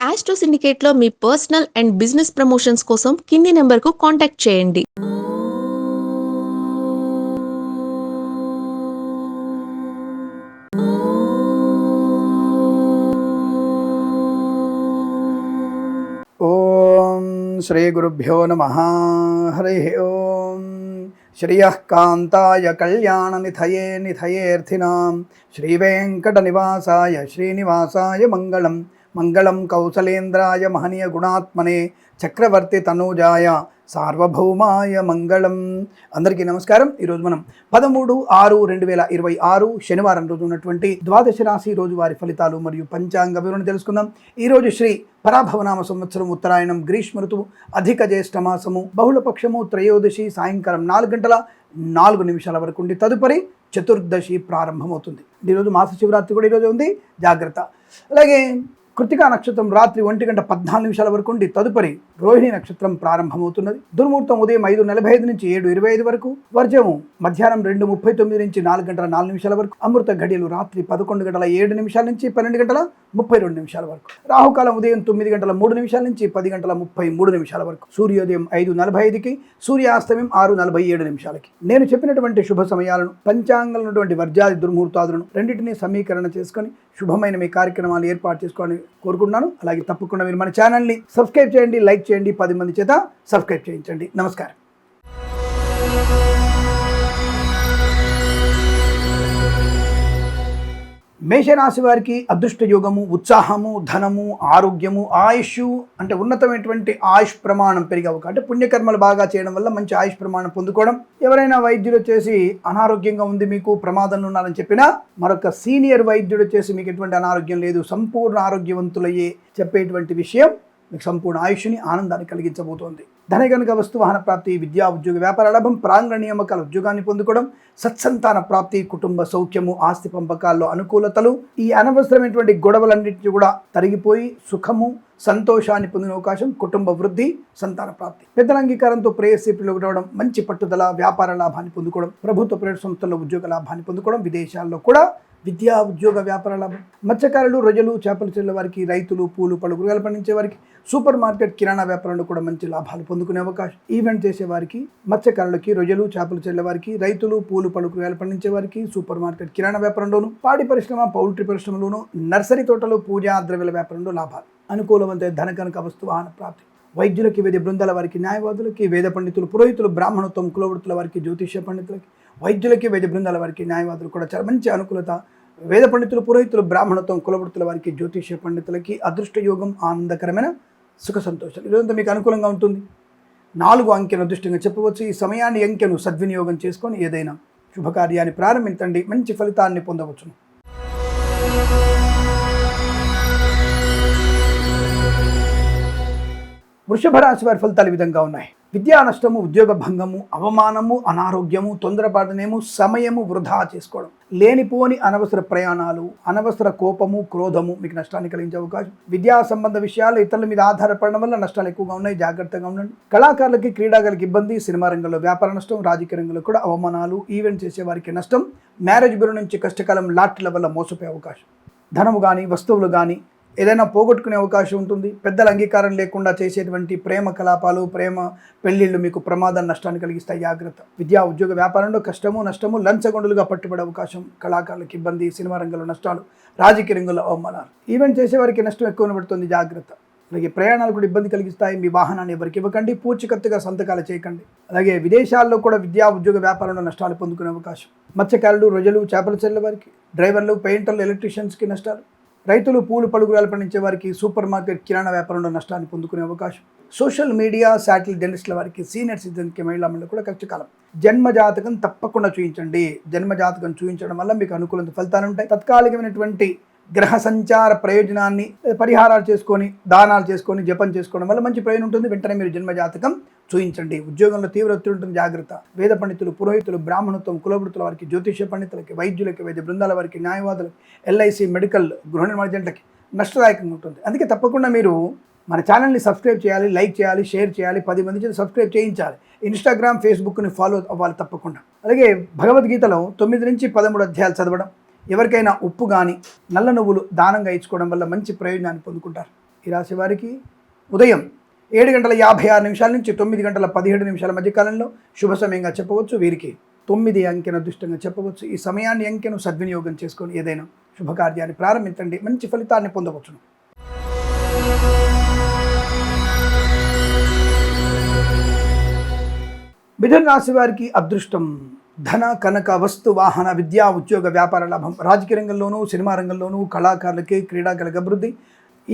Astro సిండికేట్లో మీ personal and business promotions కోసం కింది నెంబర్కు కాంటాక్ట్ చేయండి. ఓం శ్రీ గురుభ్యో నమః. హరి ఓం. శ్రియః కాంతాయ కళ్యాణ నిధయే నిధయేర్థినాం శ్రీవేంకట నివాసాయ శ్రీనివాసాయ మంగళం. మంగళం కౌసలేంద్రాయ మహనీయ గుణాత్మనే చక్రవర్తి తనూజాయ సార్వభౌమాయ మంగళం. అందరికీ నమస్కారం. ఈరోజు మనం 13/6/2026 శనివారం రోజు ఉన్నటువంటి ద్వాదశ రాశి రోజువారి ఫలితాలు మరియు పంచాంగ వివరణ తెలుసుకుందాం. ఈరోజు శ్రీ పరాభవనామ సంవత్సరం ఉత్తరాయణం గ్రీష్మ ఋతువు అధిక జ్యేష్ఠ మాసము బహుళపక్షము త్రయోదశి సాయంకాలం 4:04 వరకు ఉండి తదుపరి చతుర్దశి ప్రారంభమవుతుంది. ఈరోజు మాస శివరాత్రి కూడా ఈరోజు ఉంది, జాగ్రత్త. అలాగే కృతికా నక్షత్రం రాత్రి 1:14 వరకు ఉండి తదుపరి రోహిణి నక్షత్రం ప్రారంభమవుతున్నది. దుర్ముహూర్తం ఉదయం 5:45 నుంచి 7:25 వరకు, వర్జము మధ్యాహ్నం 2:39 నుంచి 4:04 వరకు, అమృత ఘడియలు రాత్రి 11:07 నుంచి 12:32 వరకు, రాహుకాలం ఉదయం 9:03 నుంచి 10:33 వరకు, సూర్యోదయం 5:45కి, సూర్యాస్తమయం 6:47. నేను చెప్పినటువంటి శుభ సమయాలను, పంచాంగంలో ఉన్నటువంటి వర్జాది దుర్ముహూర్తాదులను రెండింటినీ సమీకరణ చేసుకొని శుభమైన మీ కార్యక్రమాలు ఏర్పాటు చేసుకోవాలని కోరుకుంటున్నాను. అలాగే తప్పకుండా మీరు మన ఛానల్ని సబ్స్క్రైబ్ చేయండి, లైక్ చేయండి, 10 మంది చేత సబ్స్క్రైబ్ చేయించండి. నమస్కారం. మేషరాశి వారికి అదృష్ట యోగము, ఉత్సాహము, ధనము, ఆరోగ్యము, ఆయుష్ అంటే ఉన్నతమైనటువంటి ఆయుష్ ప్రమాణం పెరిగే అవకాశం. అంటే పుణ్యకర్మలు బాగా చేయడం వల్ల మంచి ఆయుష్ ప్రమాణం పొందుకోవడం. ఎవరైనా వైద్యుడు వచ్చేసి అనారోగ్యంగా ఉంది, మీకు ప్రమాదంలో ఉన్నారని చెప్పినా మరొక సీనియర్ వైద్యుడు వచ్చేసి మీకు ఎటువంటి అనారోగ్యం లేదు, సంపూర్ణ ఆరోగ్యవంతులయ్యే చెప్పేటువంటి విషయం మీకు సంపూర్ణ ఆయుష్ని, ఆనందాన్ని కలిగించబోతోంది. ధనగనుక వస్తు వాహన ప్రాప్తి, విద్యా ఉద్యోగ వ్యాపార లాభం, ప్రాంగణ నియామకాల ఉద్యోగాన్ని పొందుకోవడం, సత్సంతాన ప్రాప్తి, కుటుంబ సౌఖ్యము, ఆస్తి పంపకాల్లో అనుకూలతలు, ఈ అనవసరమైనటువంటి గొడవలన్నింటినీ కూడా తరిగిపోయి సుఖము, సంతోషాన్ని పొందిన అవకాశం, కుటుంబ వృద్ధి, సంతాన ప్రాప్తి, పెద్దల అంగీకారంతో ప్రేయసి పిలువడం, మంచి పట్టుదల, వ్యాపార లాభాన్ని పొందుకోవడం, ప్రభుత్వ ప్రైవేట్ సంస్థల్లో ఉద్యోగ లాభాన్ని పొందుకోవడం, విదేశాల్లో కూడా విద్యా ఉద్యోగ వ్యాపార లాభం, మత్స్యకారులు, రొయ్యలు, చేపలు చెల్లే వారికి, రైతులు, పూలు పళ్ళు కూరగాయలు పండించే వారికి, సూపర్ మార్కెట్ కిరాణా వ్యాపారంలో కూడా మంచి లాభాలు పొందుకునే అవకాశం, ఈవెంట్ చేసేవారికి, మత్స్యకారులకి, రొయ్యలు, చేపలు చెల్లే వారికి, రైతులు, పూలు పళ్ళు కూరగాయలు పండించే వారికి, సూపర్ మార్కెట్ కిరాణా వ్యాపారంలోను, పాడి పరిశ్రమ, పౌల్ట్రీ పరిశ్రమలోను, నర్సరీ తోటలు, పూజా ద్రవ్యాల వ్యాపారంలో లాభాలు, అనుకూలవంత ధన కనుక వస్తు వాహన ప్రాప్తి, వైద్యులకి, వేద బృందాల వారికి, న్యాయవాదులకి, వేద పండితులు, పురోహితులు, బ్రాహ్మణత్వం, కులవృత్తుల వారికి, జ్యోతిష్య పండితులకి, వైద్యులకి, వేద బృందాల వారికి, న్యాయవాదులు కూడా చాలా మంచి అనుకూలత. వేద పండితులు, పురోహితులు, బ్రాహ్మణత్వం, కులవృత్తుల వారికి, జ్యోతిష్య పండితులకి అదృష్ట యోగం, ఆనందకరమైన సుఖ సంతోషాలు. ఇదంతా మీకు అనుకూలంగా ఉంటుంది. 4 అంకెను అదృష్టంగా చెప్పవచ్చు. ఈ సమయాన్ని అంకెను సద్వినియోగం చేసుకొని ఏదైనా శుభకార్యాన్ని ప్రారంభించండి, మంచి ఫలితాన్ని పొందవచ్చును. వృషభ రాశి వారి ఫలితాలు ఈ విధంగా ఉన్నాయి. విద్యా నష్టము, ఉద్యోగ భంగము, అవమానము, అనారోగ్యము, తొందరపాటునేమో సమయము వృధా చేసుకోవడం, లేనిపోని అనవసర ప్రయాణాలు, అనవసర కోపము, క్రోధము మీకు నష్టాన్ని కలిగించే అవకాశం. విద్యా సంబంధ విషయాలు ఇతరుల మీద ఆధారపడడం వల్ల నష్టాలు ఎక్కువగా ఉన్నాయి, జాగ్రత్తగా ఉండండి. కళాకారులకి, క్రీడాకారులకి ఇబ్బంది, సినిమా రంగంలో వ్యాపార నష్టం, రాజకీయ రంగంలో కూడా అవమానాలు, ఈవెంట్ చేసే వారికి నష్టం, మ్యారేజ్ బ్యూరో నుంచి కష్టకాలం లాటరీల వల్ల మోసపోయే అవకాశం, ధనము కానీ వస్తువులు కానీ ఏదైనా పోగొట్టుకునే అవకాశం ఉంటుంది. పెద్దల అంగీకారం లేకుండా చేసేటువంటి ప్రేమ కలాపాలు, ప్రేమ పెళ్లిళ్ళు మీకు ప్రమాదం, నష్టాన్ని కలిగిస్తాయి, జాగ్రత్త. విద్యా ఉద్యోగ వ్యాపారంలో కష్టము, నష్టము, లంచగొండులుగా పట్టుబడే అవకాశం, కళాకారులకు ఇబ్బంది, సినిమా రంగంలో నష్టాలు, రాజకీయ రంగంలో అవమానాలు, ఈవెంట్ చేసేవారికి నష్టం ఎక్కువ పడుతుంది, జాగ్రత్త. అలాగే ప్రయాణాలు కూడా ఇబ్బంది కలిగిస్తాయి. మీ వాహనాన్ని ఎవరికి ఇవ్వకండి, పూచికత్తుగా సంతకాలు చేయకండి. అలాగే విదేశాల్లో కూడా విద్యా ఉద్యోగ వ్యాపారంలో నష్టాలు పొందుకునే అవకాశం, మత్స్యకారులు, రొయ్యలు, చేపలు చెల్లే వారికి, డ్రైవర్లు, పెయింటర్లు, ఎలక్ట్రీషియన్స్కి నష్టాలు, రైతులు, పూలు పలుగురాలు పండించే వారికి, సూపర్ మార్కెట్ కిరాణా వ్యాపారంలో నష్టాన్ని పొందుకునే అవకాశం, సోషల్ మీడియా, శాటిలైట్ జర్నలిస్టుల వారికి, సీనియర్ సిటిజన్కి, మహిళా మండలి కూడా కష్టకాలం. జన్మజాతకం తప్పకుండా చూపించండి. జన్మజాతకం చూపించడం వల్ల మీకు అనుకూలంగా ఫలితాలు ఉంటాయి. తత్కాలికమైనటువంటి గ్రహ సంచార ప్రయోజనాన్ని పరిహారాలు చేసుకొని, దానాలు చేసుకొని, జపం చేసుకోవడం వల్ల మంచి ప్రయోజనం ఉంటుంది. వెంటనే మీరు జన్మజాతకం చూయించండి. ఉద్యోగంలో తీవ్ర ఒత్తిడి ఉంటుంది, జాగ్రత్త. వేద పండితులు, పురోహితులు, బ్రాహ్మణత్వం, కులవృత్తుల వారికి, జ్యోతిష్య పండితులకి, వైద్యులకి, వైద్య బృందాల వారికి, న్యాయవాదులకి, ఎల్ఐసి, మెడికల్, గృహ నిర్మాణ జంటలకి నష్టదాయకంగా ఉంటుంది. అందుకే తప్పకుండా మీరు మన ఛానల్ని సబ్స్క్రైబ్ చేయాలి, లైక్ చేయాలి, షేర్ చేయాలి, 10 మంది చేసి సబ్స్క్రైబ్ చేయించాలి. ఇన్స్టాగ్రామ్, ఫేస్బుక్ని ఫాలో అవ్వాలి తప్పకుండా. అలాగే భగవద్గీతలో 9 నుంచి 13 అధ్యాయాలు చదవడం, ఎవరికైనా ఉప్పు కానీ నల్ల నువ్వులు దానంగా ఇచ్చుకోవడం వల్ల మంచి ప్రయోజనాన్ని పొందుకుంటారు. ఈ రాశి వారికి ఉదయం 7:56 నుంచి 9:17 మధ్య కాలంలో శుభ సమయంగా చెప్పవచ్చు. వీరికి 9 అంకెను అదృష్టంగా చెప్పవచ్చు. ఈ సమయాన్ని అంకెను సద్వినియోగం చేసుకొని ఏదైనా శుభకార్యాన్ని ప్రారంభించండి, మంచి ఫలితాన్ని పొందవచ్చును. మిథున రాశి వారికి అదృష్టం ధన కనక వస్తు వాహన విద్యా ఉద్యోగ వ్యాపార లాభం. రాజకీయ రంగంలోనూ, సినిమా రంగంలోనూ, కళాకారులకి, క్రీడాకారులకు అభివృద్ధి,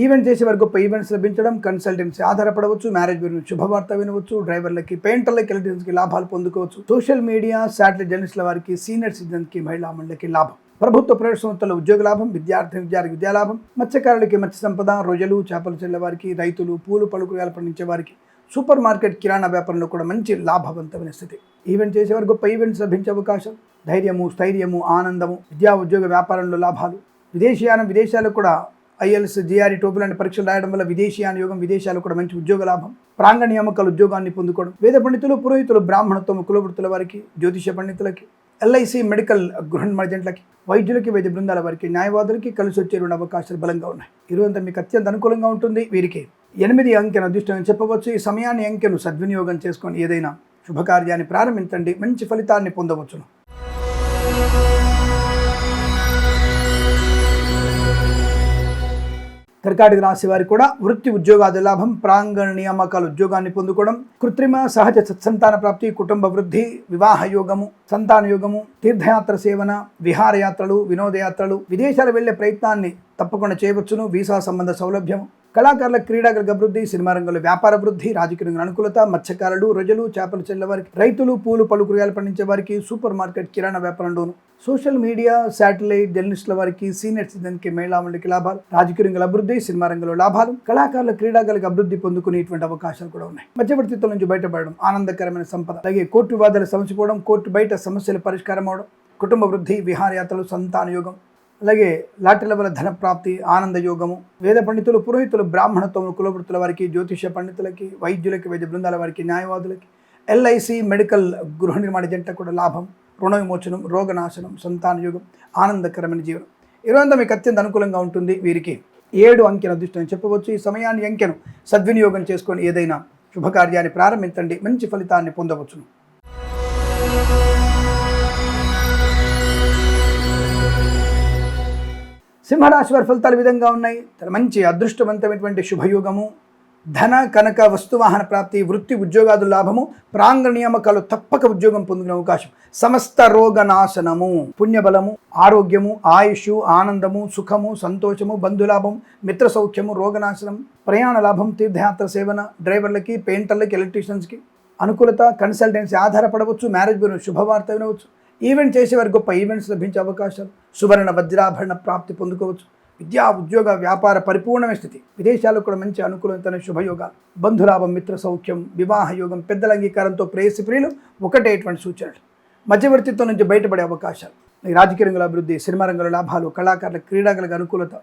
ఈవెంట్ చేసే వారికి గొప్ప ఈవెంట్స్ లభించడం, కన్సల్టెన్సీ ఆధారపడవచ్చు, మ్యారేజ్ గురించి శుభవార్త వినవచ్చు, డ్రైవర్లకి, పెయింటర్లకి, ఎలక్ట్రీషియన్స్కి లాభాలు పొందుకోవచ్చు. సోషల్ మీడియా, శాటిలైట్ జర్నలిస్టుల వారికి, సీనియర్ సిటిజన్స్కి, మహిళా మండలికి లాభం. ప్రభుత్వ ప్రైవేట్ సంస్థల ఉద్యోగ లాభం, విద్యార్థికి విద్యాలాభం, మత్స్యకారులకి మత్స్య సంపద, రొయ్యలు చేపలు చెల్లె వారికి, రైతులు, పూలు పలుకురాలు పండించే వారికి, సూపర్ మార్కెట్ కిరాణా వ్యాపారంలో కూడా మంచి లాభవంతమైన స్థితి. ఈవెంట్ చేసేవారు గొప్ప ఈవెంట్స్ లభించే అవకాశం, ధైర్యము, స్థైర్యము, ఆనందము, విద్యా ఉద్యోగ వ్యాపారంలో లాభాలు. విదేశీయానం, విదేశాలకు కూడా ఐఎల్స్, జిఆర్ఈ, టోపుల్ లాంటి పరీక్షలు రాయడం వల్ల విదేశీయాన యోగం, విదేశాలు కూడా మంచి ఉద్యోగ లాభం. ప్రాంగణ నియామకాల ఉద్యోగాన్ని పొందుకోవడం. వేద పండితులు, పురోహితులు, బ్రాహ్మణత్వం, కులవృత్తుల వారికి, జ్యోతిష పండితులకి, ఎల్ఐసి, మెడికల్, గృహ మర్జెంట్లకి, వైద్యులకి, వైద్య బృందాల వారికి, న్యాయవాదులకి కలిసి వచ్చే 2 అవకాశాలు బలంగా ఉన్నాయి. ఈరోజంతా మీకు అత్యంత అనుకూలంగా ఉంటుంది. వీరికి 8 అంకెను అదృష్టంగా చెప్పవచ్చు. ఈ సమయాన్ని అంకెను సద్వినియోగం చేసుకొని ఏదైనా శుభకార్యాన్ని ప్రారంభించండి, మంచి ఫలితాన్ని పొందవచ్చును. కర్కాటక రాశి వారికి కూడా వృత్తి ఉద్యోగాది లాభం, ప్రాంగణ నియామకాల ఉద్యోగాన్ని పొందుకోవడం, కృత్రిమ సహజ సత్సంతాన ప్రాప్తి, కుటుంబ వృద్ధి, వివాహ యోగము, సంతాన యోగము, తీర్థయాత్ర సేవన, విహారయాత్రలు, వినోదయాత్రలు, విదేశాలు వెళ్లే ప్రయత్నాన్ని తప్పకుండా చేయవచ్చును. వీసా సంబంధ సౌలభ్యము. కళాకారుల, క్రీడాకారులకు అభివృద్ధి, సినిమా రంగంలో వ్యాపార వృద్ధి, రాజకీయ రంగంలో అనుకూలత, మత్స్యకారులు, రొయ్యలు చేపలు చెల్లె వారికి, రైతులు, పూలు పలుకురాలు పండించే వారికి, సూపర్ మార్కెట్ కిరాణా వ్యాపారంలోను, సోషల్ మీడియా, శాటిలైట్ జర్నలిస్టుల వారికి, సీనియర్ సిటిజన్కి, మహిళా మండలికి లాభాలు, రాజకీయ రంగంలో అభివృద్ధి, సినిమా రంగంలో లాభాలు, కళాకారుల, క్రీడాకారులకు అభివృద్ధి పొందుకునేటువంటి అవకాశాలు కూడా ఉన్నాయి. మధ్యవర్తిత్వం నుంచి బయటపడడం, ఆనందకరమైన సంపద, అలాగే కోర్టు వివాదాలు సమసిపోవడం, కోర్టు బయట సమస్యల పరిష్కారం అవడం, కుటుంబ వృద్ధి, విహారయాత్రలు, సంతాన యోగం, అలాగే లాటరీల వల్ల ధన ప్రాప్తి, ఆనంద యోగము. వేద పండితులు, పురోహితులు, బ్రాహ్మణత్వం, కులవృత్తుల వారికి, జ్యోతిష పండితులకి, వైద్యులకి, వైద్య బృందాల వారికి, న్యాయవాదులకి, ఎల్ఐసి, మెడికల్, గృహ నిర్మాణ జంట కూడా లాభం, రుణ విమోచనం, రోగనాశనం, సంతాన యోగం, ఆనందకరమైన జీవనం. ఈరోజంతా మీకు అత్యంత అనుకూలంగా ఉంటుంది. వీరికి 7 అంకెను అదృష్టం చెప్పవచ్చు. ఈ సమయాన్ని అంకెను సద్వినియోగం చేసుకొని ఏదైనా శుభకార్యాన్ని ప్రారంభించండి, మంచి ఫలితాన్ని పొందవచ్చును. సింహరాశి వారి ఫలితాలు విధంగా ఉన్నాయి. మంచి అదృష్టవంతమైనటువంటి శుభయోగము, ధన కనక వస్తువాహన ప్రాప్తి, వృత్తి ఉద్యోగాదు లాభము, ప్రాంగణ నియామకాలు తప్పక ఉద్యోగం పొందుకునే అవకాశం, సమస్త రోగనాశనము, పుణ్యబలము, ఆరోగ్యము, ఆయుష్, ఆనందము, సుఖము, సంతోషము, బంధులాభం, మిత్ర సౌఖ్యము, రోగనాశనం, ప్రయాణ లాభం, తీర్థయాత్ర సేవన, డ్రైవర్లకి, పెయింటర్లకి, ఎలక్ట్రీషియన్స్కి అనుకూలత, కన్సల్టెన్సీ ఆధారపడవచ్చు, మ్యారేజ్ గురించి శుభవార్త వినవచ్చు, ఈవెంట్ చేసేవారికి గొప్ప ఈవెంట్స్ లభించే అవకాశాలు, సువర్ణ వజ్రాభరణ ప్రాప్తి పొందుకోవచ్చు, విద్యా ఉద్యోగ వ్యాపార పరిపూర్ణమైన స్థితి, విదేశాలకు కూడా మంచి అనుకూలతమైన శుభయోగాలు, బంధులాభం, మిత్ర సౌఖ్యం, వివాహ యోగం, పెద్దల అంగీకారంతో ప్రేయసి ప్రియులు ఒకటేటువంటి సూచనలు, మధ్యవర్తిత్వం నుంచి బయటపడే అవకాశాలు, రాజకీయ రంగంలో అభివృద్ధి, సినిమా రంగంలో లాభాలు, కళాకారుల, క్రీడాకారులకు అనుకూలత,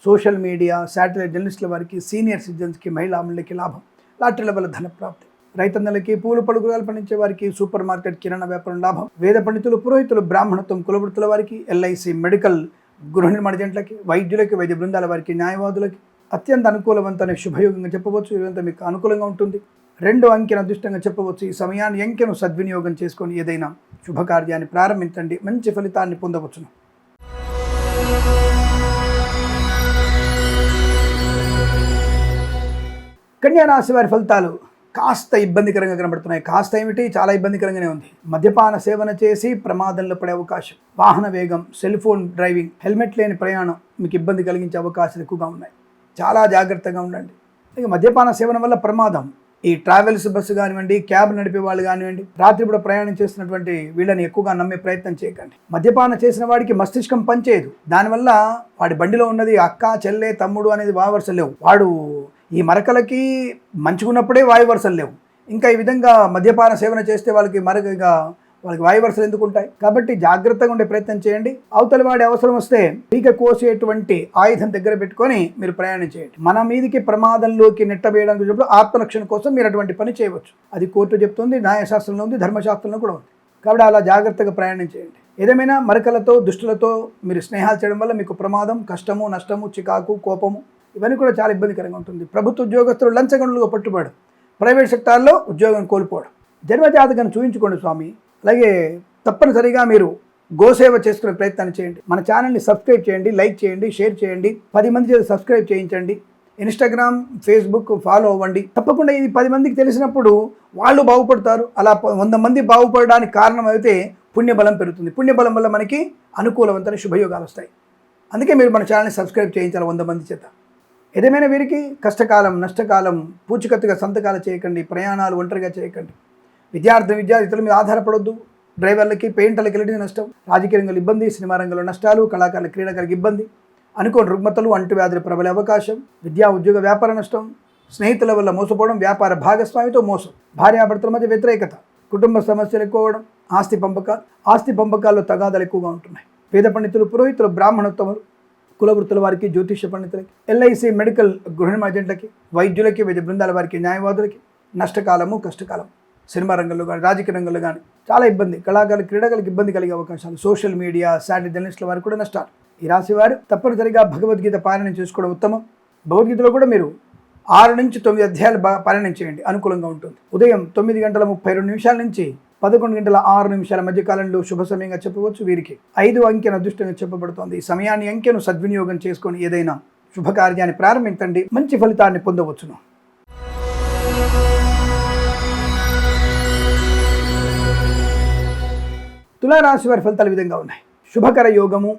సోషల్ మీడియా, శాటిలైట్ జర్నలిస్టుల వారికి, సీనియర్ సిటిజన్స్కి, మహిళా మండలికి లాభం, లాటరీల వల్ల ధన ప్రాప్తి, రైతన్నలకి, పూలు పలుకురాలు పండించే వారికి, సూపర్ మార్కెట్ కిరాణా వ్యాపారం లాభం, వేద పండితులు, పురోహితులు, బ్రాహ్మణత్వం, కులవృత్తుల వారికి, ఎల్ఐసి, మెడికల్, గృహ నిర్మాణ జంటలకి, వైద్యులకి, వైద్య బృందాల వారికి, న్యాయవాదులకి అత్యంత అనుకూలవంతమైన శుభయోగంగా చెప్పవచ్చు. ఇదంతా మీకు అనుకూలంగా ఉంటుంది. 2 అంకెను అదృష్టంగా చెప్పవచ్చు. ఈ సమయాన్ని అంకెను సద్వినియోగం చేసుకొని ఏదైనా శుభకార్యాన్ని ప్రారంభించండి, మంచి ఫలితాన్ని పొందవచ్చును. కన్యా రాశి వారి ఫలితాలు కాస్త ఇబ్బందికరంగా కనబడుతున్నాయి. కాస్త ఏమిటి, చాలా ఇబ్బందికరంగానే ఉంది. మద్యపాన సేవన చేసి ప్రమాదంలో పడే అవకాశం, వాహన వేగం, సెల్ ఫోన్ డ్రైవింగ్, హెల్మెట్ లేని ప్రయాణం మీకు ఇబ్బంది కలిగించే అవకాశాలు ఎక్కువగా ఉన్నాయి. చాలా జాగ్రత్తగా ఉండండి. ఇక మద్యపాన సేవన వల్ల ప్రమాదం. ఈ ట్రావెల్స్ బస్సు కానివ్వండి, క్యాబ్ నడిపే వాళ్ళు కానివ్వండి, రాత్రిపూట ప్రయాణం చేస్తున్నటువంటి వీళ్ళని ఎక్కువగా నమ్మే ప్రయత్నం చేయకండి. మద్యపాన చేసిన వాడికి మస్తిష్కం పనిచేయదు. దానివల్ల వాడి బండిలో ఉన్నది అక్క, చెల్లె, తమ్ముడు అనేది వాయవరుసలు లేవు. వాడు ఈ మరకలకి మంచుకున్నప్పుడే వాయువరుసలు లేవు. ఇంకా ఈ విధంగా మద్యపాన సేవన చేస్తే వాళ్ళకి వాయువరుసలు ఎందుకు ఉంటాయి? కాబట్టి జాగ్రత్తగా ఉండే ప్రయత్నం చేయండి. అవతల వాడి అవసరం వస్తే పీక కోసేటువంటి ఆయుధం దగ్గర పెట్టుకొని మీరు ప్రయాణం చేయండి. మన మీదికి ప్రమాదంలోకి నెట్టవేయడానికి చెప్పినప్పుడు ఆత్మరక్షణ కోసం మీరు అటువంటి పని చేయవచ్చు. అది కోర్టు చెప్తుంది, న్యాయశాస్త్రంలో ఉంది, ధర్మశాస్త్రంలో కూడా ఉంది. కాబట్టి అలా జాగ్రత్తగా ప్రయాణం చేయండి. ఏదేమైనా మరకలతో, దుష్టులతో మీరు స్నేహాలు చేయడం వల్ల మీకు ప్రమాదం, కష్టము, నష్టము, చికాకు, కోపము, ఇవన్నీ కూడా చాలా ఇబ్బందికరంగా ఉంటుంది. ప్రభుత్వ ఉద్యోగస్తులు లంచగొండలుగా పట్టుబడడం, ప్రైవేట్ సెక్టార్లో ఉద్యోగం కోల్పోవడం. జన్మజాతకాన్ని చూపించుకోండి స్వామి. అలాగే తప్పనిసరిగా మీరు గోసేవ చేసుకునే ప్రయత్నాన్ని చేయండి. మన ఛానల్ని సబ్స్క్రైబ్ చేయండి, లైక్ చేయండి, షేర్ చేయండి, 10 మంది చేత సబ్స్క్రైబ్ చేయించండి. ఇన్స్టాగ్రామ్, ఫేస్బుక్ ఫాలో అవ్వండి. తప్పకుండా ఇది 10 మందికి తెలిసినప్పుడు వాళ్ళు బాగుపడతారు. అలా 100 మంది బాగుపడడానికి కారణం అయితే పుణ్యబలం పెరుగుతుంది. పుణ్యబలం వల్ల మనకి అనుకూలవంతమైన శుభయోగాలు వస్తాయి. అందుకే మీరు మన ఛానల్ని సబ్స్క్రైబ్ చేయించాలి 100 మంది చేత. ఏదేమైనా వీరికి కష్టకాలం, నష్టకాలం, పూచికత్తుగా సంతకాలు చేయకండి, ప్రయాణాలు ఒంటరిగా చేయకండి. విద్యార్థుల మీద ఆధారపడొద్దు. డ్రైవర్లకి, పెయింటర్లకి వెళ్ళి నష్టం, రాజకీయ రంగంలో ఇబ్బంది, సినిమా రంగంలో నష్టాలు, కళాకారుల క్రీడాకారులకు ఇబ్బంది, అనుకోని రుగ్మతలు, అంటువ్యాధుల ప్రబలే అవకాశం, విద్యా ఉద్యోగ వ్యాపార నష్టం, స్నేహితుల వల్ల మోసపోవడం, వ్యాపార భాగస్వామితో మోసం, భార్యాభర్తల మధ్య వ్యతిరేకత, కుటుంబ సమస్యలు ఎక్కువ అవడం, ఆస్తి పంపకాల్లో తగాదాలు ఎక్కువగా ఉంటున్నాయి. వేద పండితులు, పురోహితులు, బ్రాహ్మణోత్తములు, కులవృత్తుల వారికి, జ్యోతిష్య పండితులకి, ఎల్ఐసి మెడికల్ గృహిణి ఏజెంట్లకి, వైద్యులకి, వైద్య బృందాల వారికి, న్యాయవాదులకి నష్టకాలము, కష్టకాలం. సినిమా రంగంలో కానీ, రాజకీయ రంగంలో కానీ చాలా ఇబ్బంది, కళాకారులు, క్రీడాకారులకు ఇబ్బంది కలిగే అవకాశాలు, సోషల్ మీడియా, శాటిలైట్ జర్నలిస్టుల వారికి కూడా నష్టాలు. ఈ రాశి వారు తప్పనిసరిగా భగవద్గీత పారాయణం చేసుకోవడం ఉత్తమం. భగవద్గీతలో కూడా మీరు 6 నుంచి 9 అధ్యాయాలు పారాయణం చేయండి, అనుకూలంగా ఉంటుంది. ఉదయం 9:32 నుంచి 11:06 మధ్య కాలంలో శుభ సమయంగా చెప్పవచ్చు. వీరికి 5 అంకెను అదృష్టంగా చెప్పబడుతోంది. ఈ సమయాన్ని, అంకెను సద్వినియోగం చేసుకొని ఏదైనా శుభకార్యాన్ని ప్రారంభించండి, మంచి ఫలితాన్ని పొందవచ్చును. తులారాశి వారి ఫలితాలు ఈ విధంగా ఉన్నాయి. శుభకర యోగము,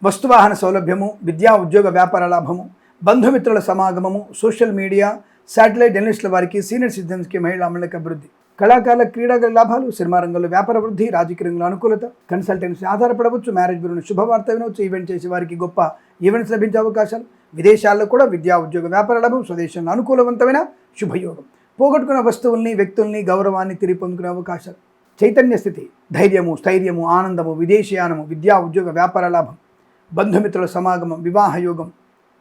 వస్తువాహన సౌలభ్యము, విద్యా ఉద్యోగ వ్యాపార లాభము, బంధుమిత్రుల సమాగమము, సోషల్ మీడియా, శాటిలైట్ జర్నలిస్టుల వారికి, సీనియర్ సిటిజన్స్కి, మహిళా మండలికి అభివృద్ధి, కళాకారుల క్రీడాకారుల లాభాలు, సినిమా రంగంలో వ్యాపార వృద్ధి, రాజకీయ రంగంలో అనుకూలత, కన్సల్టెన్సీ ఆధారపడవచ్చు, మ్యారేజ్ బ్యూరోని శుభవార్త వినవచ్చు, ఈవెంట్ చేసే వారికి గొప్ప ఈవెంట్స్ లభించే అవకాశాలు, విదేశాల్లో కూడా విద్యా ఉద్యోగ వ్యాపార లాభం, స్వదేశంలో అనుకూలవంతమైన శుభయోగం, పోగొట్టుకున్న వస్తువుల్ని, వ్యక్తుల్ని, గౌరవాన్ని తిరిగి పొందుకునే అవకాశాలు, చైతన్య స్థితి, ధైర్యము, స్థైర్యము, ఆనందము, విదేశీయానము, విద్యా ఉద్యోగ వ్యాపార లాభం, బంధుమిత్రుల సమాగమం, వివాహ యోగం,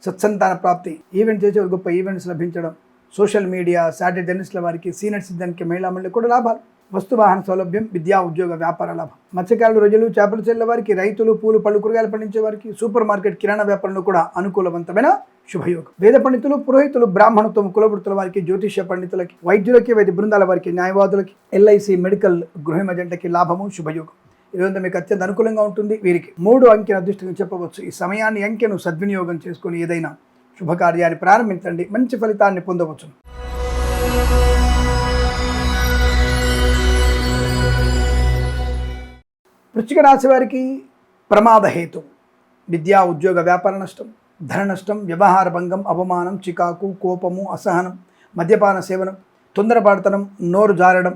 సత్సంతాన ప్రాప్తి, ఈవెంట్ చేసే గొప్ప ఈవెంట్స్ లభించడం, సోషల్ మీడియా, శాటిలైట్ జర్నలిస్టుల వారికి, సీనియర్ సిటిజన్కి, మహిళా మండలికి కూడా లాభాలు, వస్తువాహన సౌలభ్యం, విద్యా ఉద్యోగ వ్యాపార లాభం, మత్స్యకారులు, రొయ్యలు, చేపల చెల్లెల వారికి, రైతులు, పూలు, పళ్ళు, కూరగాయలు పండించే వారికి, సూపర్ మార్కెట్, కిరాణా వ్యాపారంలో కూడా అనుకూలవంతమైన శుభయోగం. వేద పండితులు, పురోహితులు, బ్రాహ్మణత్వం, కులవృత్తుల వారికి, జ్యోతిష్య పండితులకి, వైద్యులకి, వైద్య బృందాల వారికి, న్యాయవాదులకి, ఎల్ఐసి మెడికల్ గృహిణి ఏజెంట్లకి లాభము, శుభయోగం. ఈరోజు మీకు అత్యంత అనుకూలంగా ఉంటుంది. వీరికి 3 అంకెను అదృష్టంగా చెప్పవచ్చు. ఈ సమయాన్ని, అంకెను సద్వినియోగం చేసుకుని ఏదైనా శుభకార్యాన్ని ప్రారంభించండి, మంచి ఫలితాన్ని పొందవచ్చు. వృశ్చిక రాశి వారికి ప్రమాద హేతు, విద్యా ఉద్యోగ వ్యాపార నష్టం, ధన నష్టం, వ్యవహార భంగం, అవమానం, చికాకు, కోపము, అసహనం, మద్యపాన సేవనం, తొందరపాటుతనం, నోరు జారడం,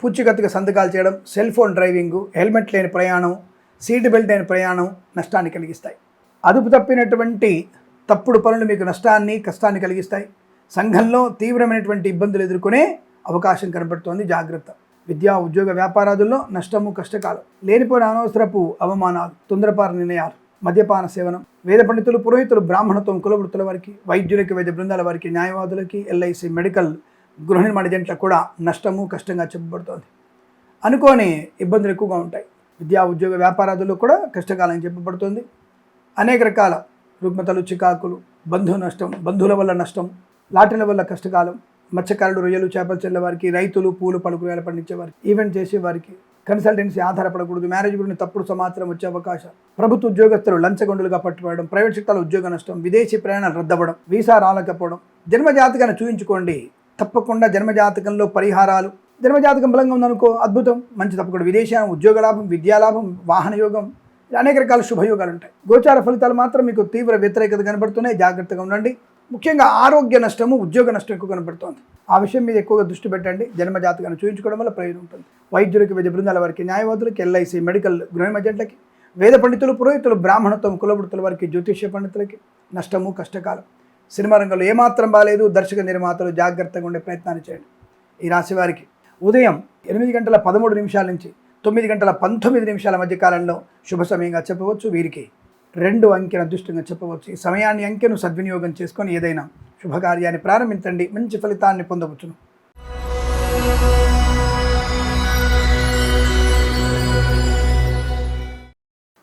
పూచికత్తుగా సంతకాలు చేయడం, సెల్ ఫోన్ డ్రైవింగు, హెల్మెట్ లేని ప్రయాణం, సీట్ బెల్ట్ లేని ప్రయాణం నష్టాన్ని కలిగిస్తాయి. అదుపు తప్పినటువంటి తప్పుడు పనులు మీకు నష్టాన్ని, కష్టాన్ని కలిగిస్తాయి. సంఘంలో తీవ్రమైనటువంటి ఇబ్బందులు ఎదుర్కొనే అవకాశం కనబడుతోంది, జాగ్రత్త. విద్యా ఉద్యోగ వ్యాపారాదుల్లో నష్టము, కష్టకాలం, లేనిపోయిన అనవసరపు అవమానాలు, తొందరపాటు నిర్ణయాలు, మద్యపాన సేవనం, వేద పండితులు, పురోహితులు, బ్రాహ్మణత్వం, కులవృత్తుల వారికి, వైద్యులకి, వైద్య బృందాల వారికి, న్యాయవాదులకి, ఎల్ఐసి మెడికల్ గృహిణి ఏజెంట్లకు కూడా నష్టము, కష్టంగా చెప్పబడుతోంది. అనుకోని ఇబ్బందులు ఎక్కువగా ఉంటాయి. విద్యా ఉద్యోగ వ్యాపారాదుల్లో కూడా కష్టకాలం చెప్పబడుతుంది. అనేక రకాల రుగ్మతలు, చికాకులు, బంధువుల వల్ల నష్టం, లాటరీల వల్ల కష్టకాలం, మత్స్యకారులు, రొయ్యలు, చేపల చెల్లె వారికి, రైతులు, పూలు, పళ్ళు, కూరగాయలు పండించే వారికి, ఈవెంట్ చేసే వారికి, కన్సల్టెన్సీ ఆధారపడకూడదు, మ్యారేజ్ గురించి తప్పుడు సమాచారం వచ్చే అవకాశం, ప్రభుత్వ ఉద్యోగస్తులు లంచగొండులుగా పట్టుబడడం, ప్రైవేట్ సెక్టార్లో ఉద్యోగ నష్టం, విదేశీ ప్రయాణాలు రద్దవడం, వీసా రాలకపోవడం. జన్మజాతకాన్ని చూయించుకోండి. తప్పకుండా జన్మజాతకంలో పరిహారాలు, జన్మజాతకం బలంగా ఉందనుకో అద్భుతం, మంచి. తప్పకుండా విదేశానం, ఉద్యోగ లాభం, విద్యాలాభం, వాహన యోగం, అనేక రకాల శుభయోగాలు ఉంటాయి. గోచార ఫలితాలు మాత్రం మీకు తీవ్ర వ్యతిరేకత కనబడుతున్నాయి, జాగ్రత్తగా ఉండండి. ముఖ్యంగా ఆరోగ్య నష్టము, ఉద్యోగ నష్టం ఎక్కువ కనబడుతోంది. ఆ విషయం మీద ఎక్కువగా దృష్టి పెట్టండి. జన్మజాతకాన్ని చూయించుకోవడం వల్ల ప్రయోజనం ఉంటుంది. వైద్యులకి, వైద్య బృందాల వారికి, న్యాయవాదులకి, ఎల్ఐసి మెడికల్ గృహిణి ఏజెంట్లకి, వేద పండితులు, పురోహితులు, బ్రాహ్మణత్వం, కులవృత్తుల వారికి, జ్యోతిష్య పండితులకి నష్టము, కష్టకాలం. సినిమా రంగంలో ఏమాత్రం బాలేదు, దర్శక నిర్మాతలు జాగ్రత్తగా ఉండే ప్రయత్నాన్ని చేయండి. ఈ రాశి వారికి ఉదయం 8:13 నుంచి 9:19 మధ్య కాలంలో శుభ సమయంగా చెప్పవచ్చు. వీరికి 2 అంకెను అదృష్టంగా చెప్పవచ్చు. ఈ సమయాన్ని, అంకెను సద్వినియోగం చేసుకొని ఏదైనా శుభకార్యాన్ని ప్రారంభించండి, మంచి ఫలితాన్ని పొందవచ్చును.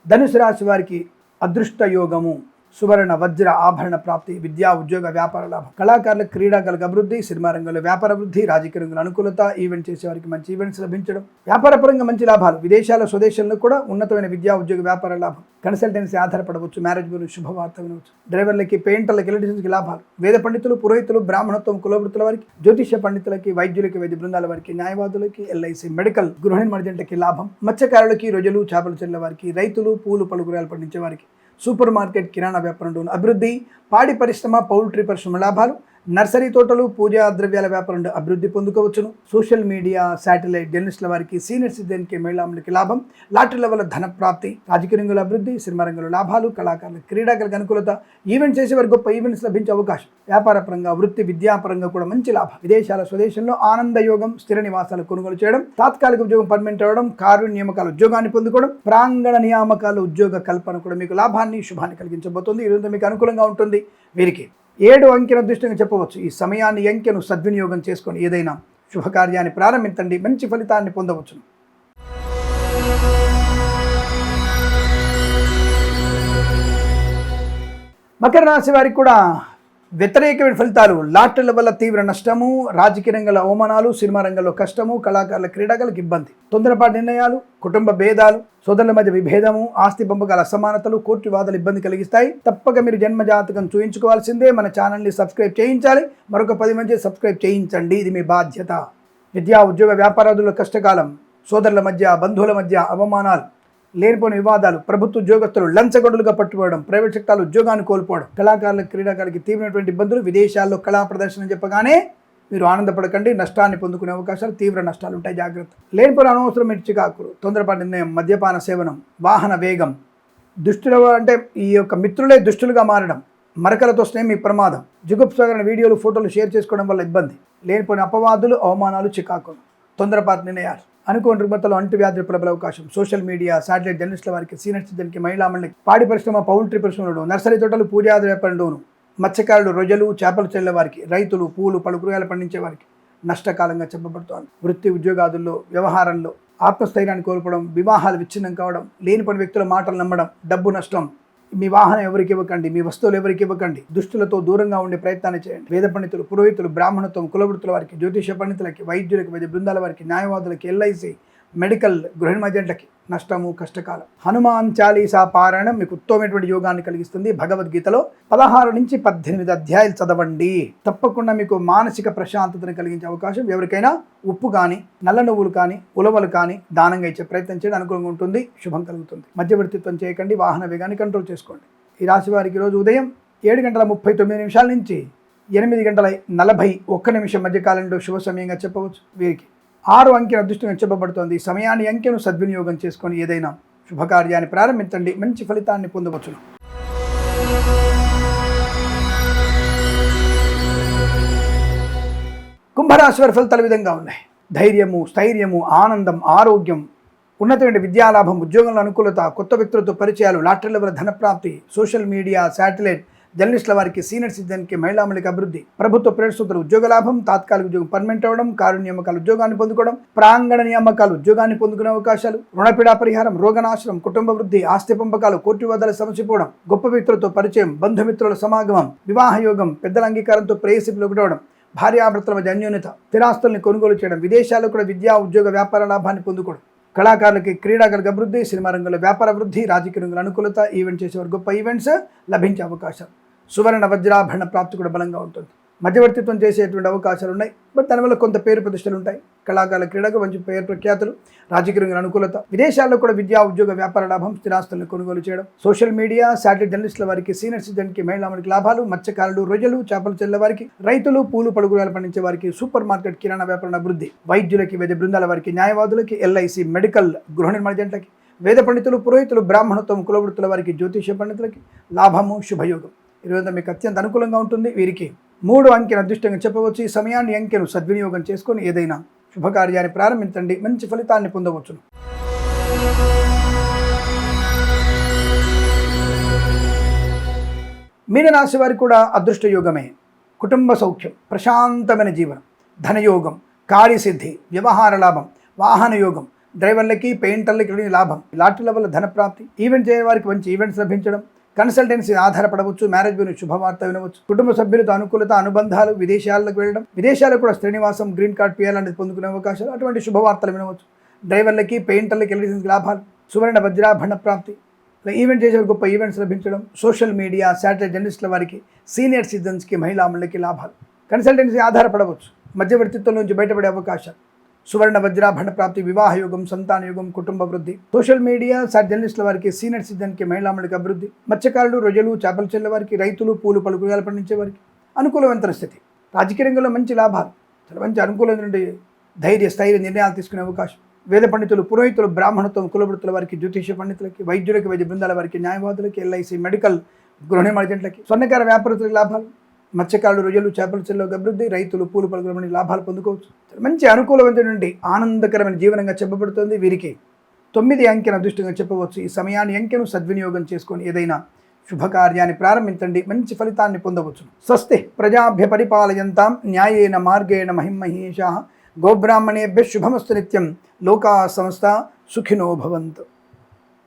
ధనుసు రాశి వారికి అదృష్ట యోగము, సువర్ణ వజ్ర ఆభరణ ప్రాప్తి, విద్యా ఉద్యోగ వ్యాపార లాభం, కళాకారులకు క్రీడాకారులకు అభివృద్ధి, సినిమా రంగంలో వ్యాపార అభివృద్ధి, రాజకీయ రంగంలో అనుకూలత, ఈవెంట్ చేసే వారికి మంచి ఈవెంట్స్ లభించడం, వ్యాపారపరంగా మంచి లాభాలు, విదేశాల స్వదేశంలో కూడా ఉన్నతమైన విద్యా ఉద్యోగ వ్యాపార లాభం, కన్సల్టెన్సీ ఆధారపడవచ్చు, మ్యారేజ్ గురించి శుభవార్త వినవచ్చు, డ్రైవర్లకి, పెయింటర్లకి, ఎలక్ట్రీషియన్స్కి లాభాలు, వేద పండితులు, పురోహితులు, బ్రాహ్మణత్వం, కులవృత్తుల వారికి, జ్యోతిష్య పండితులకి, వైద్యులకి, వైద్య బృందాల వారికి, న్యాయవాదులకి, ఎల్ఐసి, మెడికల్, గృహ నిర్మాణజంటకి లాభం, మత్స్యకారులకి, రొయ్యలు, చేపలు చెల్లె వారికి, రైతులు, పూలు పలు కూరగాయలు పండించే వారికి, సూపర్ మార్కెట్, కిరాణా వ్యాపారంలో అభివృద్ధి, పాడి పరిశ్రమ, పౌల్ట్రీ పరిశ్రమ లాభాలు, నర్సరీ తోటలు, పూజా ద్రవ్యాల వ్యాపారంలో అభివృద్ధి పొందుకోవచ్చును, సోషల్ మీడియా, శాటిలైట్, జర్నలిస్టుల వారికి, సీనియర్ సిటిజన్కి, మహిళలకి లాభం, లాటరీల వల్ల ధన ప్రాప్తి, రాజకీయ రంగంలో అభివృద్ధి, సినిమా రంగంలో లాభాలు, కళాకారులకు, క్రీడాకారులకు అనుకూలత, ఈవెంట్ చేసే వారికి గొప్ప ఈవెంట్స్ లభించే అవకాశం, వ్యాపార పరంగా, వృత్తి, విద్యాపరంగా కూడా మంచి లాభం, విదేశాల స్వదేశంలో ఆనంద యోగం, స్థిర నివాసాలు కొనుగోలు చేయడం, తాత్కాలిక ఉద్యోగం పర్మనెంట్ అవ్వడం, కార్య నియామకాలు ఉద్యోగాన్ని పొందుకోవడం, ప్రాంగణ నియామకాలు ఉద్యోగ కల్పన కూడా మీకు లాభాన్ని, శుభాన్ని కలిగించబోతుంది. ఈరోజు మీకు అనుకూలంగా ఉంటుంది. వీరికి 7 అంకెను అదృష్టంగా చెప్పవచ్చు. ఈ సమయాన్ని, అంకెను సద్వినియోగం చేసుకొని ఏదైనా శుభకార్యాన్ని ప్రారంభించండి, మంచి ఫలితాన్ని పొందవచ్చును. మకర రాశి వారికి కూడా వ్యతిరేకమైన ఫలితాలు, లాటరీల వల్ల తీవ్ర నష్టము, రాజకీయ రంగంలో అవమానాలు, సినిమా రంగంలో కష్టము, కళాకారుల, క్రీడాకారులకు ఇబ్బంది, తొందరపాటు నిర్ణయాలు, కుటుంబ భేదాలు, సోదరుల మధ్య విభేదము, ఆస్తి పంపకాల అసమానతలు, కోర్టు వివాదాలు ఇబ్బంది కలిగిస్తాయి. తప్పక మీరు జన్మ జాతకం చూయించుకోవాల్సిందే. మన ఛానల్ని సబ్స్క్రైబ్ చేయించాలి. మరొక 10 మంది సబ్స్క్రైబ్ చేయించండి, ఇది మీ బాధ్యత. విద్యా ఉద్యోగ వ్యాపారాదుల కష్టకాలం, సోదరుల మధ్య, బంధువుల మధ్య అవమానాలు, లేనిపోయిన వివాదాలు, ప్రభుత్వ ఉద్యోగస్తులు లంచగొండులుగా పట్టుకోవడం, ప్రైవేట్ సెక్టార్లో ఉద్యోగాన్ని కోల్పోవడం, కళాకారులకు, క్రీడాకారులకి తీవ్రమైనటువంటి ఇబ్బందులు, విదేశాల్లో కళా ప్రదర్శన చెప్పగానే మీరు ఆనందపడకండి, నష్టాన్ని పొందుకునే అవకాశాలు, తీవ్ర నష్టాలు ఉంటాయి, జాగ్రత్త. లేనిపోయిన అనవసరం చికాకులు, తొందరపాటు నిర్ణయం, మద్యపాన సేవనం, వాహన వేగం, దుష్టుల అంటే ఈ యొక్క మిత్రులే దుష్టులుగా మారడం, మరకలతో స్నేహం మీ ప్రమాదం, జుగుప్సాగరణ వీడియోలు, ఫోటోలు షేర్ చేసుకోవడం వల్ల ఇబ్బంది, లేనిపోయిన అపవాదులు, అవమానాలు, చికాకులు, తొందరపాటు నిర్ణయాలు, అనుకోని రుగ్మతలు, అంటువ్యాధులు ప్రబల అవకాశం, సోషల్ మీడియా, శాటిలైట్, జర్నలిస్టుల వారికి, సీనియర్ సిటిజన్కి, మహిళలకి, పాడి పరిశ్రమ, పౌల్ట్రీ పరిశ్రమలోను, నర్సరీ తోటలు, పూజా వ్యాపారంలోను, మత్స్యకారులు, రొయ్యలు, చేపలు చెల్లె వారికి, రైతులు, పూలు పలు కూరగాయలు పండించే వారికి నష్టకాలంగా చెప్పబడుతోంది. వృత్తి ఉద్యోగాదుల్లో, వ్యవహారంలో ఆత్మస్థైర్యాన్ని కోల్పోవడం, వివాహాలు విచ్ఛిన్నం కావడం, లేనిపోయిన వ్యక్తుల మాటలు నమ్మడం, డబ్బు నష్టం, మీ వాహనం ఎవరికి ఇవ్వకండి, మీ వస్తువులు ఎవరికి ఇవ్వకండి, దుష్టులతో దూరంగా ఉండే ప్రయత్నాన్ని చేయండి. వేద పండితులు, పురోహితులు, బ్రాహ్మణత్వం, కులవృత్తుల వారికి, జ్యోతిష పండితులకి, వైద్యులకి, వైద్య బృందాల వారికి, న్యాయవాదులకి, ఎల్ఐసి, మెడికల్, గృహ నిర్మాణజంటకి నష్టము, కష్టకాలం. హనుమాన్ చాలీసా పారాయణం మీకు ఉత్తమమైనటువంటి యోగాన్ని కలిగిస్తుంది. భగవద్గీతలో 16 నుంచి 18 అధ్యాయాలు చదవండి. తప్పకుండా మీకు మానసిక ప్రశాంతతను కలిగించే అవకాశం. ఎవరికైనా ఉప్పు కానీ, నల్ల నువ్వులు కానీ, ఉలవలు కానీ దానంగా ఇచ్చే ప్రయత్నం చేయడం అనుకూలంగా ఉంటుంది, శుభం కలుగుతుంది. మధ్యవర్తిత్వం చేయకండి, వాహన వేగాన్ని కంట్రోల్ చేసుకోండి. ఈ రాశి వారికి రోజు ఉదయం 7:39 నుంచి 8:41 మధ్య కాలంలో శుభ సమయంగా చెప్పవచ్చు. వీరికి 6 అంకెను అదృష్టంగా చెప్పబడుతోంది. ఈ సమయాన్ని, అంకెను సద్వినియోగం చేసుకొని ఏదైనా శుభకార్యాన్ని ప్రారంభించండి, మంచి ఫలితాన్ని పొందవచ్చును. కుంభరాశి వారి ఫలితాలు విధంగా ఉన్నాయి. ధైర్యము, స్థైర్యము, ఆనందం, ఆరోగ్యం, ఉన్నతమైన విద్యాలాభం, ఉద్యోగంలో అనుకూలత, కొత్త వ్యక్తులతో పరిచయాలు, లాటరీల వల్ల ధనప్రాప్తి, సోషల్ మీడియా, శాటిలైట్, జర్నలిస్టుల వారికి, సీనియర్ సిటిజన్కి, మహిళలకి అభివృద్ధి, ప్రభుత్వ ప్రైవేట్ సంస్థల ఉద్యోగ లాభం, తాత్కాలిక ఉద్యోగం పర్మనెంట్ అవ్వడం, కార్య నియామకాలు ఉద్యోగాన్ని పొందుకోవడం, ప్రాంగణ నియామకాలు ఉద్యోగాన్ని పొందుకునే అవకాశాలు, రుణపీడా పరిహారం, రోగనాశనం, కుటుంబ వృద్ధి, ఆస్తి పంపకాలు, కోర్టు వివాదాల సమసిపోవడం, గొప్ప వ్యక్తులతో పరిచయం, బంధుమిత్రుల సమాగమం, వివాహ యోగం, పెద్దల అంగీకారంతో ప్రేయసి పిలువడం, భార్యాభర్తల మధ్య అన్యోన్యత, స్థిరాస్తుల్ని కొనుగోలు చేయడం, విదేశాల్లో కూడా విద్యా ఉద్యోగ వ్యాపార లాభాన్ని పొందుకోవడం, కళాకారులకి, క్రీడాకారులకు అభివృద్ధి, సినిమా రంగంలో వ్యాపార అభివృద్ధి, రాజకీయ రంగంలో అనుకూలత, ఈవెంట్ చేసేవారు గొప్ప ఈవెంట్స్ లభించే అవకాశం, సువర్ణ వజ్రాభరణ ప్రాప్తి కూడా బలంగా ఉంటుంది. మధ్యవర్తిత్వం చేసేటువంటి అవకాశాలు ఉన్నాయి, బట్ దానివల్ల కొంత పేరు ప్రతిష్టలు ఉంటాయి. కళాకారుల, క్రీడకు మంచి పేరు ప్రఖ్యాతులు, రాజకీయ రంగంలో అనుకూలత, విదేశాల్లో కూడా విద్యా ఉద్యోగ వ్యాపార లాభం, స్థిరాస్తులను కొనుగోలు చేయడం, సోషల్ మీడియా, శాటిలైట్, జర్నలిస్టుల వారికి, సీనియర్ సిటిజన్కి, మహిళలకి లాభాలు, మత్స్యకారులు, రొయ్యలు, చేపలు చెల్లె వారికి, రైతులు, పూలు పలుగురాలు పండించే వారికి, సూపర్ మార్కెట్, కిరాణా వ్యాపార అభివృద్ధి, వైద్యులకి, వైద్య బృందాల వారికి, న్యాయవాదులకి, ఎల్ఐసి, మెడికల్, గృహ నిర్మాణజంటకి, వేద పండితులు, పురోహితులు, బ్రాహ్మణత్వం, కులవృత్తుల వారికి, జ్యోతిష పండితులకి లాభము, శుభయోగం. ఈరోజు మీకు అత్యంత అనుకూలంగా ఉంటుంది. వీరికి 3 అంకెను అదృష్టంగా చెప్పవచ్చు. ఈ సమయాన్ని, అంకెను సద్వినియోగం చేసుకొని ఏదైనా శుభకార్యాన్ని ప్రారంభించండి, మంచి ఫలితాన్ని పొందవచ్చును. మీనరాశి వారికి కూడా అదృష్ట యోగమే. కుటుంబ సౌఖ్యం, ప్రశాంతమైన జీవనం, ధనయోగం, కార్యసిద్ధి, వ్యవహార లాభం, వాహన యోగం, డ్రైవర్లకి, పెయింటర్లకి లాభం, లాటరీల వల్ల ధనప్రాప్తి, ఈవెంట్ చేయని వారికి మంచి ఈవెంట్స్ లభించడం, కన్సల్టెన్సీ ఆధారపడవచ్చు, మ్యారేజ్ గురించి శుభవార్త వినవచ్చు, కుటుంబ సభ్యులతో అనుకూలత, అనుబంధాలు, విదేశాలకు వెళ్ళడం, విదేశాలకు కూడా శ్రీనివాసం, గ్రీన్ కార్డ్ పిఆర్ లాంటిది పొందుకునే అవకాశాలు, అటువంటి శుభవార్తలు వినవచ్చు. డ్రైవర్లకి, పెయింటర్లకి, ఎలక్ట్రీషియన్స్కి లాభాలు, సువర్ణ వజ్రాభరణ ప్రాప్తి, ఈవెంట్ చేసే గొప్ప ఈవెంట్స్ లభించడం, సోషల్ మీడియా, శాటిలైట్ జర్నలిస్టుల వారికి, సీనియర్ సిటిజన్స్కి, మహిళామణులకి లాభాలు. కన్సల్టెన్సీ ఆధారపడవచ్చు, మధ్యవర్తిత్వం నుంచి బయటపడే అవకాశాలు, సువర్ణ వజ్రాభరణ ప్రాప్తి, వివాహ యోగం, సంతాన యోగం, కుటుంబ వృద్ధి, సోషల్ మీడియా, జర్నలిస్టుల వారికి, సీనియర్ సిటిజన్కి, మహిళామణులకి అభివృద్ధి, మత్స్యకారులు, రొయ్యలు, చేపల చెల్ల వారికి, రైతులు, పూలు పలు కూరగాయలు పండించే వారికి అనుకూలవంతర స్థితి. రాజకీయ రంగంలో మంచి లాభాలు, చాలా మంచి అనుకూలమైన ధైర్య స్థైర్య నిర్ణయాలు తీసుకునే అవకాశం. వేద పండితులు, పురోహితులు, బ్రాహ్మణత్వం, కులవృత్తుల వారికి, జ్యోతిష పండితులకి, వైద్యులకి, వైద్య బృందాల వారికి, న్యాయవాదులకి, ఎల్ఐసి, మెడికల్, గృహ నిర్మాణ ఏజెంట్లకి, స్వర్ణకార వ్యాపారస్తులకు లాభాలు, మత్స్యకారులు, రొయ్యలు, చేపల చెల్లోకి అభివృద్ధి, రైతులు, పూలు పలుకులని లాభాలు పొందుకోవచ్చు. మంచి అనుకూలమైన ఆనందకరమైన జీవనంగా చెప్పబడుతుంది. వీరికి 9 అంకెను అదృష్టంగా చెప్పవచ్చు. ఈ సమయాన్ని అంకెను సద్వినియోగం చేసుకొని ఏదైనా శుభకార్యాన్ని ప్రారంభించండి, మంచి ఫలితాన్ని పొందవచ్చు. స్వస్తి ప్రజాభ్య పరిపాలయంతాం న్యాయేన మార్గేణ మహిమహేషాః గోబ్రాహ్మణేభ్యః శుభమస్తు నిత్యం. లోకా సమస్తా సుఖినో భవంతు.